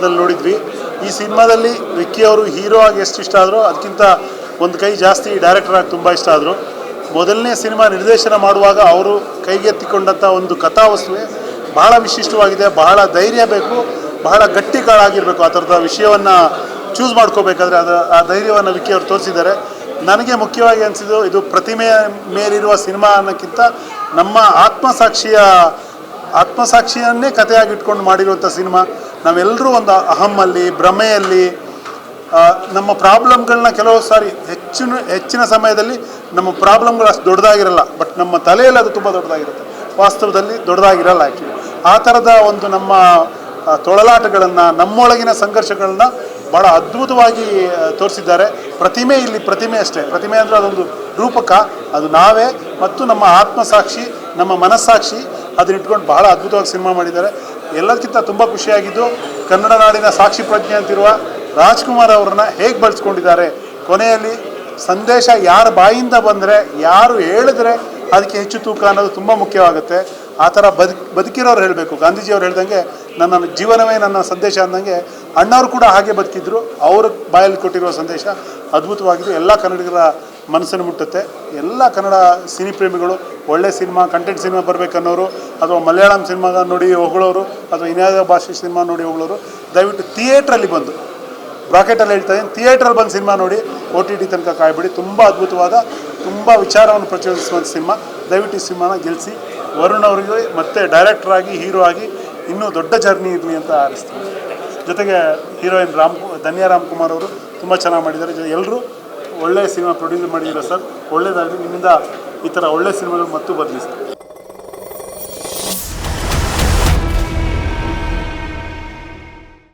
ನೋಡಿದ್ವಿ. ಈ ಸಿನಿಮಾದಲ್ಲಿ ವಿಕ್ಕಿ ಅವರು ಹೀರೋ ಆಗಿ ಎಷ್ಟು ಇಷ್ಟ ಆದರೂ ಅದಕ್ಕಿಂತ ಒಂದು ಕೈ ಜಾಸ್ತಿ ಡೈರೆಕ್ಟರ್ ಆಗಿ ತುಂಬ ಇಷ್ಟ ಆದರು. ಮೊದಲನೇ ಸಿನಿಮಾ ನಿರ್ದೇಶನ ಮಾಡುವಾಗ ಅವರು ಕೈಗೆತ್ತಿಕೊಂಡಂಥ ಒಂದು ಕಥಾವಸ್ತುವೆ ಬಹಳ ವಿಶಿಷ್ಟವಾಗಿದೆ. ಬಹಳ ಧೈರ್ಯ ಬೇಕು, ಬಹಳ ಗಟ್ಟಿ ಕಾಳಾಗಿರಬೇಕು. ಆ ಥರದ ವಿಷಯವನ್ನು ಚೂಸ್ ಮಾಡ್ಕೋಬೇಕಾದ್ರೆ ಆ ಧೈರ್ಯವನ್ನು ವಿಕ್ಕಿ ಅವರು ತೋರಿಸಿದ್ದಾರೆ. ನನಗೆ ಮುಖ್ಯವಾಗಿ ಅನಿಸಿದ್ದು ಇದು ಪ್ರತಿಮೆಯ ಮೇಲಿರುವ ಸಿನಿಮಾ ಅನ್ನೋಕ್ಕಿಂತ ನಮ್ಮ ಆತ್ಮಸಾಕ್ಷಿಯನ್ನೇ ಕಥೆಯಾಗಿ ಇಟ್ಕೊಂಡು ಮಾಡಿರುವಂಥ ಸಿನಿಮಾ. ನಾವೆಲ್ಲರೂ ಒಂದು ಅಹಮ್ಮಲ್ಲಿ ಭ್ರಮೆಯಲ್ಲಿ ನಮ್ಮ ಪ್ರಾಬ್ಲಮ್ಗಳನ್ನ ಕೆಲವು ಸಾರಿ ಹೆಚ್ಚಿನ ಸಮಯದಲ್ಲಿ ನಮ್ಮ ಪ್ರಾಬ್ಲಮ್ಗಳು ಅಷ್ಟು ದೊಡ್ಡದಾಗಿರಲ್ಲ, ಬಟ್ ನಮ್ಮ ತಲೆಯಲ್ಲಿ ಅದು ತುಂಬ ದೊಡ್ಡದಾಗಿರುತ್ತೆ. ವಾಸ್ತವದಲ್ಲಿ ದೊಡ್ಡದಾಗಿರಲ್ಲ ಆ್ಯಕ್ಚುಲಿ. ಆ ಥರದ ಒಂದು ನಮ್ಮ ತೊಳಲಾಟಗಳನ್ನು, ನಮ್ಮೊಳಗಿನ ಸಂಘರ್ಷಗಳನ್ನ ಭಾಳ ಅದ್ಭುತವಾಗಿ ತೋರಿಸಿದ್ದಾರೆ. ಇಲ್ಲಿ ಪ್ರತಿಮೆ ಅಷ್ಟೇ, ಪ್ರತಿಮೆ ಅಂದರೆ ಅದೊಂದು ರೂಪಕ, ಅದು ನಾವೇ ಮತ್ತು ನಮ್ಮ ಆತ್ಮಸಾಕ್ಷಿ, ನಮ್ಮ ಮನಸ್ಸಾಕ್ಷಿ ಅದನ್ನ ಇಟ್ಕೊಂಡು ಬಹಳ ಅದ್ಭುತವಾಗಿ ಸಿನಿಮಾ ಮಾಡಿದ್ದಾರೆ. ಎಲ್ಲದಕ್ಕಿಂತ ತುಂಬ ಖುಷಿಯಾಗಿದ್ದು ಕನ್ನಡ ನಾಡಿನ ಸಾಕ್ಷಿ ಪ್ರಜ್ಞೆ ಅಂತಿರುವ ರಾಜ್ಕುಮಾರ್ ಅವ್ರನ್ನ ಹೇಗೆ ಬಳಸ್ಕೊಂಡಿದ್ದಾರೆ. ಕೊನೆಯಲ್ಲಿ ಸಂದೇಶ ಯಾರ ಬಾಯಿಂದ ಬಂದರೆ, ಯಾರು ಹೇಳಿದ್ರೆ ಅದಕ್ಕೆ ಹೆಚ್ಚು ತೂಕ ಅನ್ನೋದು ತುಂಬ ಮುಖ್ಯವಾಗುತ್ತೆ. ಆ ಥರ ಬದುಕಿರೋರು ಹೇಳಬೇಕು. ಗಾಂಧೀಜಿಯವ್ರು ಹೇಳ್ದಂಗೆ ನನ್ನ ಜೀವನವೇ ನನ್ನ ಸಂದೇಶ ಅಂದಂಗೆ ಅಣ್ಣವರು ಕೂಡ ಹಾಗೆ ಬದುಕಿದ್ರು. ಅವ್ರ ಬಾಯಲ್ಲಿ ಕೊಟ್ಟಿರೋ ಸಂದೇಶ ಅದ್ಭುತವಾಗಿದ್ದು ಎಲ್ಲ ಕನ್ನಡಿಗರ ಮನಸ್ಸನ್ನು ಮುಟ್ಟುತ್ತೆ. ಎಲ್ಲ ಕನ್ನಡ ಸಿನಿ ಪ್ರೇಮಿಗಳು ಒಳ್ಳೆ ಸಿನಿಮಾ, ಕಂಟೆಂಟ್ ಸಿನಿಮಾ ಬರಬೇಕನ್ನೋರು, ಅಥವಾ ಮಲಯಾಳಂ ಸಿನಿಮಾ ನೋಡಿ ಹೊಗಳೋರು, ಅಥವಾ ಇನ್ಯಾವುದೋ ಭಾಷೆ ಸಿನಿಮಾ ನೋಡಿ ಹೊಗಳೋರು ದಯವಿಟ್ಟು ಥಿಯೇಟ್ರಲ್ಲಿ ಬಂದು, ಬ್ರಾಕೆಟಲ್ಲಿ ಹೇಳ್ತಾ ಇದ್ದೀನಿ, ಥಿಯೇಟ್ರಲ್ಲಿ ಬಂದು ಸಿನಿಮಾ ನೋಡಿ. OTT ತನಕ ಕಾಯ್ಬಿಡಿ. ತುಂಬ ಅದ್ಭುತವಾದ, ತುಂಬ ವಿಚಾರವನ್ನು ಪ್ರಚೋದಿಸುವಂಥ ಸಿನಿಮಾ. ದಯವಿಟ್ಟು ಈ ಸಿನಿಮಾನ ಗೆಲ್ಲಿಸಿ. ವರುಣ್ ಅವರಿಗೆ ಮತ್ತೆ ಡೈರೆಕ್ಟರ್ ಆಗಿ, ಹೀರೋ ಆಗಿ ಇನ್ನೂ ದೊಡ್ಡ ಜರ್ನಿ ಇರಲಿ ಅಂತ ಅನಿಸ್ತೀನಿ. ಜೊತೆಗೆ ಹೀರೋಯಿನ್ ಧನ್ಯಾ ರಾಮ್ಕುಮಾರ್ ಅವರು ತುಂಬ ಚೆನ್ನಾಗಿ ಮಾಡಿದ್ದಾರೆ. ಎಲ್ಲರೂ ಒಳ್ಳೆಯ ಸಿನಿಮಾ ಪ್ರೊಡ್ಯೂಸ್ ಮಾಡಿದ್ದೀರಾ ಸರ್. ಒಳ್ಳೆಯದಾಗಲಿ. ನಿಮ್ಮಿಂದ ಈ ಥರ ಒಳ್ಳೆಯ ಸಿನಿಮಾಗಳು ಮತ್ತು ಬರಲಿ ಸರ್.